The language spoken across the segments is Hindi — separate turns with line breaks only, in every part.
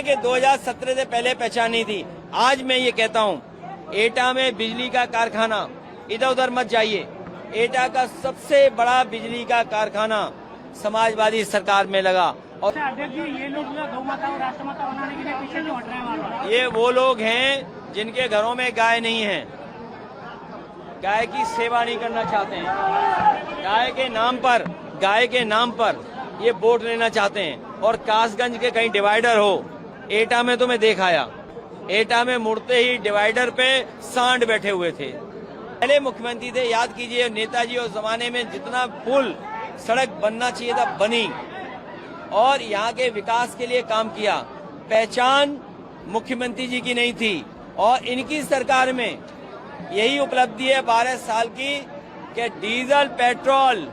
हैं कि 2017 से पहले पहचानी थी। आज मैं ये कहता हूँ, एटा में बिजली का कारखाना, इधर उधर मत जाइए, एटा का सबसे बड़ा बिजली का कारखाना समाजवादी सरकार में लगा। और
अध्यक्ष जी, ये लोग गौ माता और राष्ट्रमाता बनाने के लिए पीछे क्यों हट रहे हैं बार-बार?
ये वो लोग हैं जिनके घरों में गाय नहीं है, गाय की सेवा नहीं करना चाहते हैं, गाय के नाम पर ये वोट लेना चाहते हैं। और कासगंज के कहीं डिवाइडर हो, एटा में तो मैं देख आया, एटा में मुड़ते ही डिवाइडर पे सांड बैठे हुए थे। पहले मुख्यमंत्री थे, याद कीजिए, नेताजी उस जमाने में जितना पुल सड़क बनना चाहिए था बनी, और यहाँ के विकास के लिए काम किया। पहचान मुख्यमंत्री जी की नहीं थी, और इनकी सरकार में यही उपलब्धि है 12 साल की कि डीजल पेट्रोल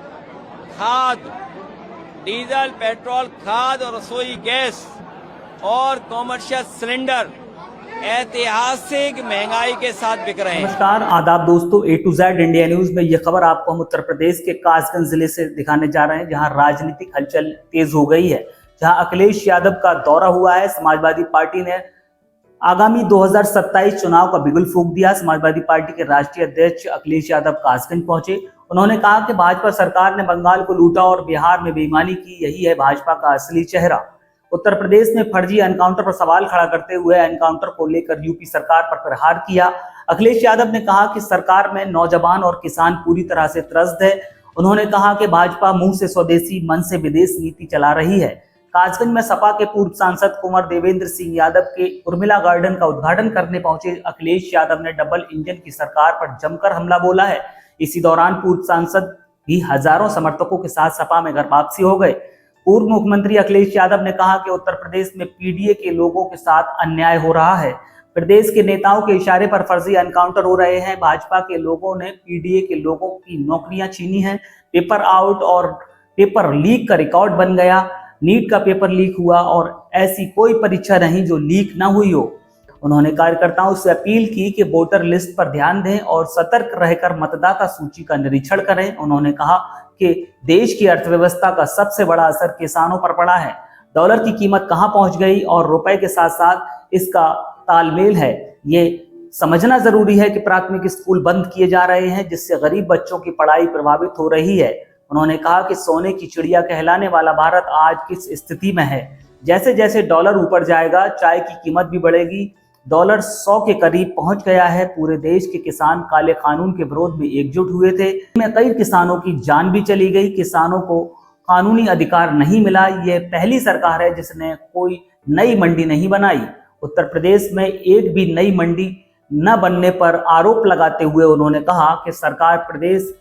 खाद और रसोई गैस और कॉमर्शियल सिलेंडर ऐतिहासिक महंगाई के साथ बिक रहे हैं।
नमस्कार, आदाब दोस्तों, A to Z India news में ये खबर आपको हम उत्तर प्रदेश के कासगंज जिले से दिखाने जा रहे हैं, जहां राजनीतिक हलचल तेज हो गई है, जहां अखिलेश यादव का दौरा हुआ है। समाजवादी पार्टी ने आगामी 2027 चुनाव का बिगुल फूंक दिया। समाजवादी पार्टी के राष्ट्रीय अध्यक्ष अखिलेश यादव कासगंज पहुंचे। उन्होंने कहा कि भाजपा सरकार ने बंगाल को लूटा और बिहार में बेईमानी की, यही है भाजपा का असली चेहरा। उत्तर प्रदेश में फर्जी एनकाउंटर पर सवाल खड़ा करते हुए एनकाउंटर को लेकर यूपी सरकार पर प्रहार किया। अखिलेश यादव ने कहा कि सरकार में नौजवान और किसान पूरी तरह से त्रस्त है। उन्होंने कहा कि भाजपा मुंह से स्वदेशी मन से विदेश नीति चला रही है। कासगंज में सपा के पूर्व सांसद कुंवर देवेंद्र सिंह यादव के उर्मिला गार्डन का उद्घाटन करने पहुंचे अखिलेश यादव ने डबल इंजन की सरकार पर जमकर हमला बोला है। इसी दौरान पूर्व सांसद भी हजारों समर्थकों के साथ सपा में घर वापसी हो गए। पूर्व मुख्यमंत्री अखिलेश यादव ने कहा कि उत्तर प्रदेश में पीडीए के लोगों के साथ अन्याय हो रहा है। प्रदेश के नेताओं के इशारे पर फर्जी एनकाउंटर हो रहे हैं। भाजपा के लोगों ने पीडीए के लोगों की नौकरियां छीनी हैं। पेपर आउट और पेपर लीक का रिकॉर्ड बन गया। नीट का पेपर लीक हुआ और ऐसी कोई परीक्षा नहीं जो लीक ना हुई हो। उन्होंने कार्यकर्ताओं से अपील की कि वोटर लिस्ट पर ध्यान दें और सतर्क रहकर मतदाता सूची का निरीक्षण करें। उन्होंने कहा कि देश की अर्थव्यवस्था का सबसे बड़ा असर किसानों पर पड़ा है। डॉलर की कीमत कहां पहुंच गई और रुपए के साथ साथ इसका तालमेल है। ये समझना जरूरी है कि प्राथमिक स्कूल बंद किए जा रहे हैं, जिससे गरीब बच्चों की पढ़ाई प्रभावित हो रही है। उन्होंने कहा कि सोने की चिड़िया कहलाने वाला भारत आज किस स्थिति में है। जैसे जैसे डॉलर ऊपर जाएगा, चाय की कीमत भी बढ़ेगी। डॉलर 100 के करीब पहुंच गया है। पूरे देश के किसान काले कानून के विरोध में एकजुट हुए थे। में कई किसानों की जान भी चली गई। किसानों को कानूनी अधिकार नहीं मिला। ये पहली सरकार है जिसने कोई नई मंडी नहीं बनाई। उत्तर प्रदेश में एक भी नई मंडी न बनने पर आरोप लगाते हुए उन्होंने कहा कि सरकार प्रदेश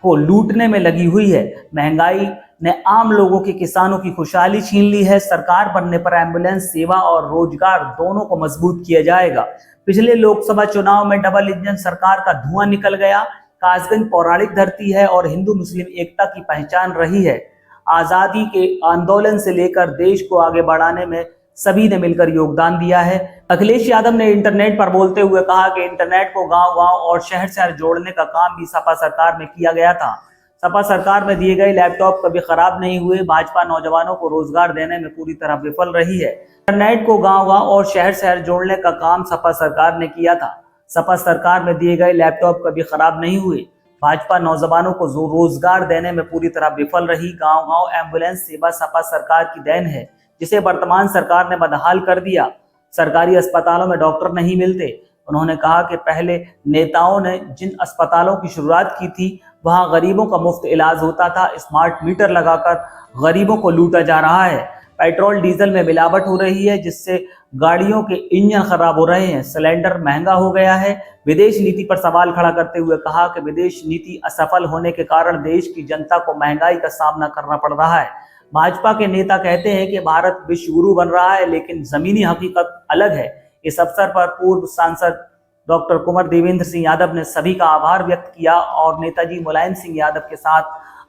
को लूटने में लगी हुई है। महंगाई ने आम लोगों के किसानों की खुशहाली छीन ली है। सरकार बनने पर एम्बुलेंस सेवा और रोजगार दोनों को मजबूत किया जाएगा। पिछले लोकसभा चुनाव में डबल इंजन सरकार का धुआं निकल गया। कासगंज पौराणिक धरती है और हिंदू मुस्लिम एकता की पहचान रही है। आजादी के आंदोलन से लेकर देश को आगे बढ़ाने में सभी ने मिलकर योगदान दिया है। अखिलेश यादव ने इंटरनेट पर बोलते हुए कहा कि इंटरनेट को गांव-गांव और शहर-शहर जोड़ने का काम भी सपा सरकार में किया गया था। सपा सरकार में दिए गए लैपटॉप कभी खराब नहीं हुए। भाजपा नौजवानों को रोजगार देने में पूरी तरह विफल रही है। इंटरनेट को गांव-गांव और शहर-शहर जोड़ने का काम सपा सरकार ने किया था। सपा सरकार में दिए गए लैपटॉप कभी खराब नहीं हुए। भाजपा नौजवानों को रोजगार देने में पूरी तरह विफल रही। गांव-गांव एम्बुलेंस सेवा सपा सरकार की देन है, जिसे वर्तमान सरकार ने बदहाल कर दिया। सरकारी अस्पतालों में डॉक्टर नहीं मिलते। उन्होंने कहा कि पहले नेताओं ने जिन अस्पतालों की शुरुआत की थी, वहां गरीबों का मुफ्त इलाज होता था। स्मार्ट मीटर लगाकर गरीबों को लूटा जा रहा है। पेट्रोल डीजल में मिलावट हो रही है, जिससे गाड़ियों के इंजन खराब हो रहे हैं। सिलेंडर महंगा हो गया है। विदेश नीति पर सवाल खड़ा करते हुए कहा कि विदेश नीति असफल होने के कारण देश की जनता को महंगाई का सामना करना पड़ रहा है। भाजपा के नेता कहते हैं कि भारत विश्व गुरु बन रहा है, लेकिन जमीनी हकीकत अलग है। इस अवसर पर पूर्व सांसद डॉक्टर कुंवर देवेंद्र सिंह यादव ने सभी का आभार व्यक्त किया और नेताजी मुलायम सिंह यादव के साथ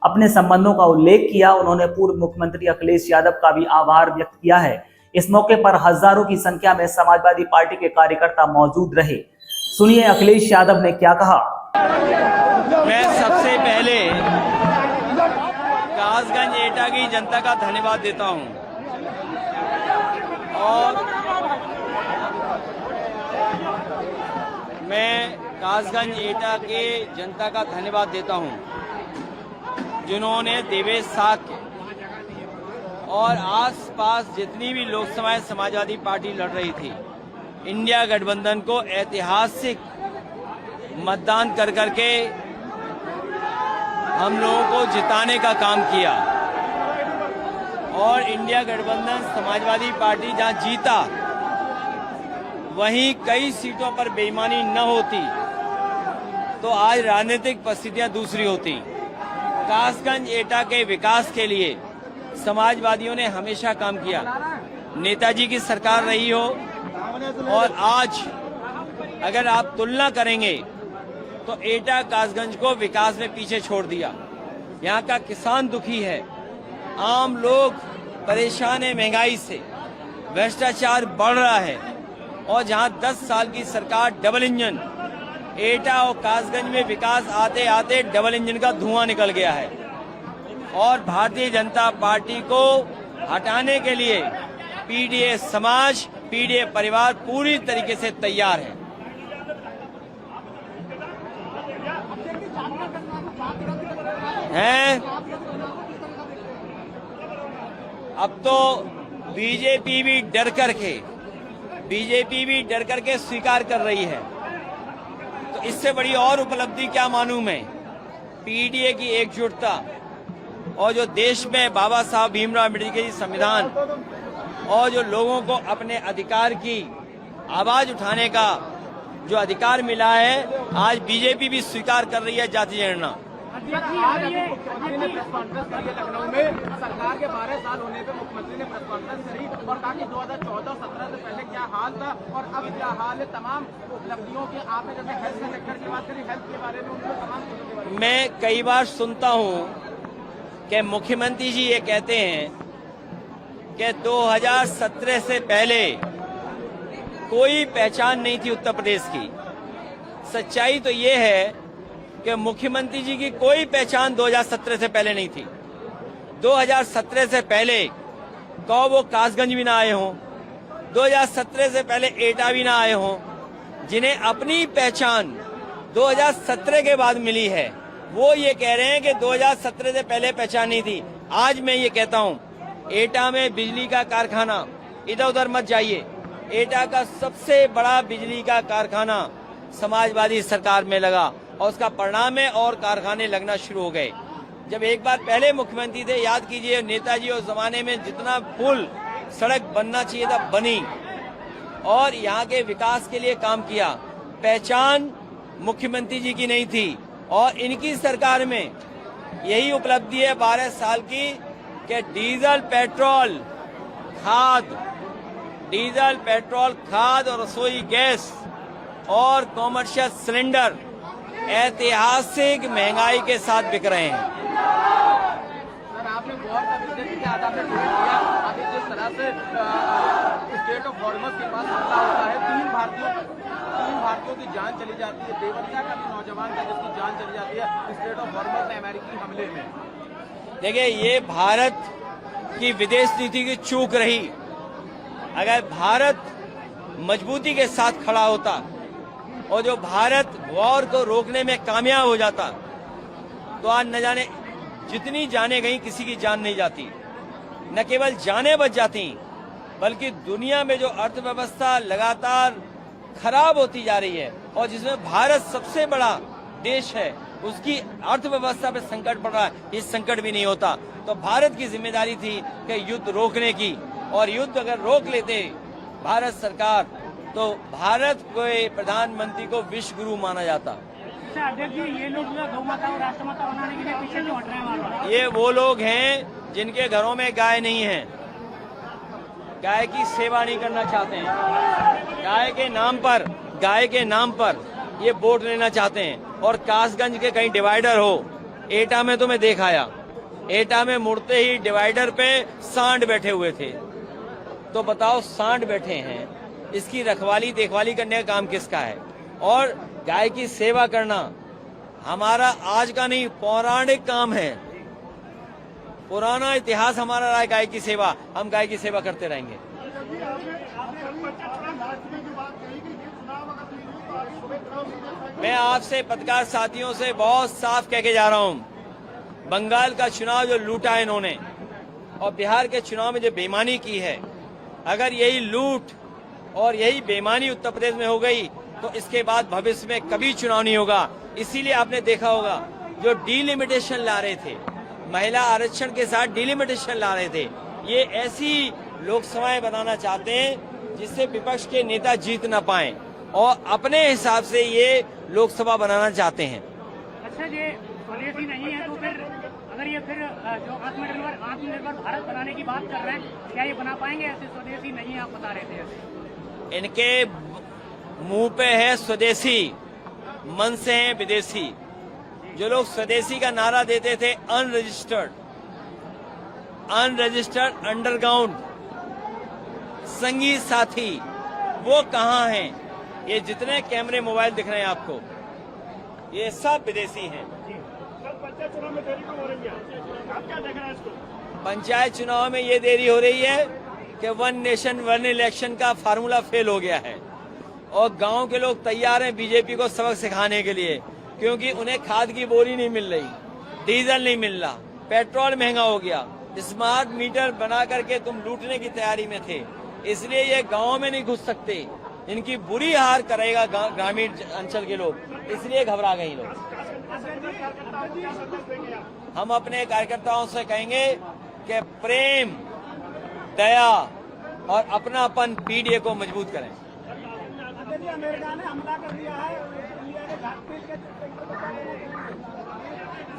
अपने संबंधों का उल्लेख किया। उन्होंने पूर्व मुख्यमंत्री अखिलेश यादव का भी आभार व्यक्त किया है। इस मौके पर हजारों की संख्या में समाजवादी पार्टी के कार्यकर्ता मौजूद रहे। सुनिए अखिलेश यादव ने क्या कहा।
मैं सबसे पहले कासगंज एटा की जनता का धन्यवाद देता हूं और मैं कासगंज एटा के जनता का धन्यवाद देता हूं, जिन्होंने देवेश साहब और आसपास जितनी भी लोकसभाएं समाजवादी पार्टी लड़ रही थी, इंडिया गठबंधन को ऐतिहासिक मतदान कर करके हम लोगों को जिताने का काम किया। और इंडिया गठबंधन समाजवादी पार्टी जहां जीता, वहीं कई सीटों पर बेईमानी न होती तो आज राजनीतिक परिस्थितियां दूसरी होती। कासगंज एटा के विकास के लिए समाजवादियों ने हमेशा काम किया। नेताजी की सरकार रही हो और आज अगर आप तुलना करेंगे तो एटा कासगंज को विकास में पीछे छोड़ दिया। यहाँ का किसान दुखी है, आम लोग परेशान है महंगाई से, भ्रष्टाचार बढ़ रहा है। और जहाँ 10 साल की सरकार डबल इंजन, एटा और कासगंज में विकास आते आते डबल इंजन का धुआं निकल गया है। और भारतीय जनता पार्टी को हटाने के लिए पीडीए समाज, पीडीए परिवार पूरी तरीके से तैयार है। अब तो बीजेपी भी डर करके स्वीकार कर रही है। तो इससे बड़ी और उपलब्धि क्या मानूं मैं। पीडीए की एकजुटता और जो देश में बाबा साहब भीमराव अम्बेडकर जी संविधान और जो लोगों को अपने अधिकार की आवाज उठाने का जो अधिकार मिला है, आज बीजेपी भी स्वीकार कर रही है जाति जनगणना।
मुख्यमंत्री ने प्रेस कॉन्फ्रेंस करी लखनऊ में, सरकार के 12 साल होने पे मुख्यमंत्री ने प्रेस कॉन्फ्रेंस करी और कहा कि 2014-17 से पहले क्या हाल था और अब क्या हाल है। तमाम उपलब्धियों के आपने जैसे हेल्थ सेक्टर की बात करी, हेल्थ के बारे में उनको तमाम चीजों के बारे में
मैं कई बार सुनता हूं कि मुख्यमंत्री जी ये कहते हैं कि 2017 से पहले कोई पहचान नहीं थी उत्तर प्रदेश की। सच्चाई तो ये है कि मुख्यमंत्री जी की कोई पहचान 2017 से पहले नहीं थी। 2017 से पहले कहो वो कासगंज भी ना आए हों, 2017 से पहले एटा भी ना आए हों। जिन्हें अपनी पहचान 2017 के बाद मिली है, वो ये कह रहे हैं कि 2017 से पहले पहचान नहीं थी। आज मैं ये कहता हूं, एटा में बिजली का कारखाना, इधर उधर मत जाइए, एटा का सबसे बड़ा बिजली का कारखाना समाजवादी सरकार में लगा और उसका परिणाम है और कारखाने लगना शुरू हो गए। जब एक बार पहले मुख्यमंत्री थे, याद कीजिए, नेताजी उस जमाने में जितना पुल सड़क बनना चाहिए था बनी और यहाँ के विकास के लिए काम किया। पहचान मुख्यमंत्री जी की नहीं थी और इनकी सरकार में यही उपलब्धि है 12 साल की कि डीजल पेट्रोल खाद और रसोई गैस और कॉमर्शियल सिलेंडर ऐतिहासिक महंगाई के साथ बिक रहे हैं।
सर, आपने गौर का विषय के आधार पर ट्वीट किया, अभी जिस तरह से स्टेट ऑफ हॉर्मस के पास हमला होता है, तीन भारतीयों की जान चली जाती है। देवरिया का भी नौजवान का जिसकी जान चली जाती है स्टेट ऑफ हॉर्मस में अमेरिकी हमले में।
देखिए, ये भारत की विदेश नीति की चूक रही। अगर भारत मजबूती के साथ खड़ा होता और जो भारत वॉर को रोकने में कामयाब हो जाता तो आज न जाने जितनी जाने गई, किसी की जान नहीं जाती। न केवल जानें बच जाती, बल्कि दुनिया में जो अर्थव्यवस्था लगातार खराब होती जा रही है और जिसमें भारत सबसे बड़ा देश है, उसकी अर्थव्यवस्था पे संकट पड़ रहा है, ये संकट भी नहीं होता। तो भारत की जिम्मेदारी थी कि युद्ध रोकने की, और युद्ध अगर रोक लेते भारत सरकार तो भारत को प्रधानमंत्री को विश्व गुरु माना जाता।
अध्यक्ष जी, ये लोग गौ माता और राष्ट्रमाता बनाने के लिए पीछे क्यों हट रहे हैं?
ये वो लोग हैं जिनके घरों में गाय नहीं है, गाय की सेवा नहीं करना चाहते हैं, गाय के नाम पर ये वोट लेना चाहते हैं। और कासगंज के कहीं डिवाइडर हो, एटा में तो मैं देख आया, एटा में मुड़ते ही डिवाइडर पे सांड बैठे हुए थे। तो बताओ, सांड बैठे हैं, इसकी रखवाली देखभाली करने का काम किसका है? और गाय की सेवा करना हमारा आज का नहीं, पौराणिक काम है। पुराना इतिहास हमारा रहा है गाय की सेवा, हम गाय की सेवा करते रहेंगे। मैं आपसे पत्रकार साथियों से बहुत साफ कह के जा रहा हूं, बंगाल का चुनाव जो लूटा है इन्होंने और बिहार के चुनाव में जो बेईमानी की है, अगर यही लूट और यही बेईमानी उत्तर प्रदेश में हो गई तो इसके बाद भविष्य में कभी चुनाव नहीं होगा। इसीलिए आपने देखा होगा जो डिलिमिटेशन ला रहे थे, महिला आरक्षण के साथ डिलिमिटेशन ला रहे थे, ये ऐसी लोकसभाएं बनाना चाहते हैं जिससे विपक्ष के नेता जीत न पाएं और अपने हिसाब से ये लोकसभा बनाना चाहते हैं।
अच्छा, ये स्वदेशी नहीं है तो फिर अगर ये फिर जो आत्मनिर्भर भारत बनाने की बात कर रहे हैं, क्या ये बना पाएंगे? ऐसे स्वदेशी नहीं है, आप बता रहे थे ऐसे।
इनके मुंह पे है स्वदेशी, मन से है विदेशी। जो लोग स्वदेशी का नारा देते थे, अनरजिस्टर्ड अंडरग्राउंड संगी साथी, वो कहाँ हैं? ये जितने कैमरे मोबाइल दिख रहे हैं आपको, ये सब विदेशी हैं।
पंचायत चुनाव में देरी क्यों हो रही है? आप क्या देख रहे हैं इसको?
पंचायत चुनाव में ये देरी हो रही है कि वन नेशन वन इलेक्शन का फार्मूला फेल हो गया है और गांव के लोग तैयार हैं बीजेपी को सबक सिखाने के लिए, क्योंकि उन्हें खाद की बोरी नहीं मिल रही, डीजल नहीं मिल रहा, पेट्रोल महंगा हो गया, स्मार्ट मीटर बना करके तुम लूटने की तैयारी में थे, इसलिए ये गांव में नहीं घुस सकते। इनकी बुरी हार करेगा ग्रामीण अंचल के लोग, इसलिए घबरा गए लोग। हम अपने कार्यकर्ताओं से कहेंगे कि प्रेम, दया और अपनापन पीडीए को मजबूत करें।
अमेरिका ने हमला कर दिया है,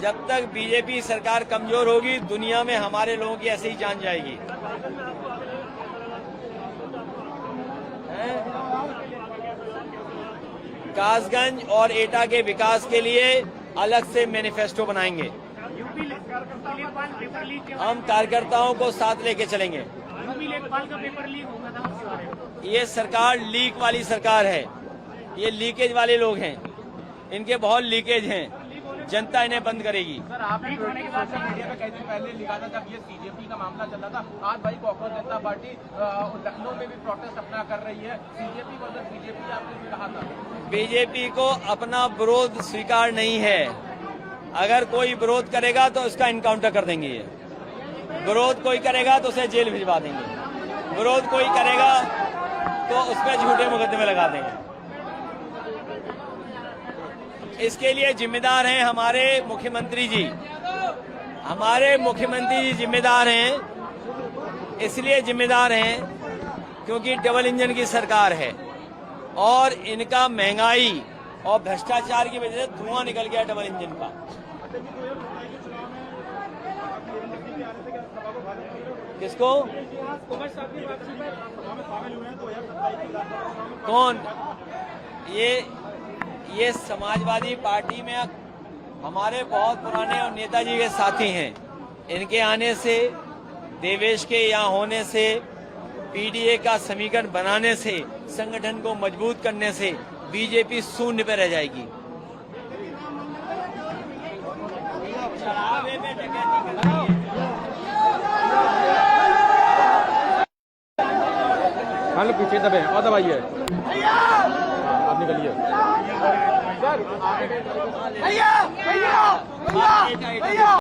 जब तक बीजेपी सरकार कमजोर होगी, दुनिया में हमारे लोगों की ऐसे ही जान जाएगी। कासगंज और एटा के विकास के लिए अलग से मैनिफेस्टो बनाएंगे। हम कार्यकर्ताओं को साथ लेके चलेंगे।
लेखपाल का पेपर लीक हो गया था, उसके बारे में।
ये सरकार लीक वाली सरकार है, ये लीकेज वाले लोग हैं, इनके बहुत लीकेज हैं, जनता इन्हें बंद करेगी।
सर, आपने सोशल मीडिया पे कई दिन पहले लिखा था जब ये सीजेपी का मामला चल रहा था, आज भाई कांग्रेस जनता पार्टी लखनऊ में भी प्रोटेस्ट अपना कर रही है, सीजेपी वर्सेस बीजेपी, आपने भी कहा था।
बीजेपी को अपना विरोध स्वीकार नहीं है, अगर कोई विरोध करेगा तो उसका इनकाउंटर कर देंगे। ये विरोध कोई करेगा तो उसे जेल भिजवा देंगे, विरोध कोई करेगा तो उस पर झूठे मुकदमे लगा देंगे। इसके लिए जिम्मेदार हैं हमारे मुख्यमंत्री जी, हमारे मुख्यमंत्री जी जिम्मेदार हैं। इसलिए जिम्मेदार हैं क्योंकि डबल इंजन की सरकार है और इनका महंगाई और भ्रष्टाचार की वजह से धुआं निकल गया डबल इंजन का। किसको? कौन? ये समाजवादी पार्टी में हमारे बहुत पुराने और नेताजी के साथी हैं। इनके आने से, देवेश के यहाँ होने से, पीडीए का समीकरण बनाने से, संगठन को मजबूत करने से बीजेपी शून्य पे रह जाएगी।
हाँ, पीछे दबे और दबाइए, आप निकलिए। सर,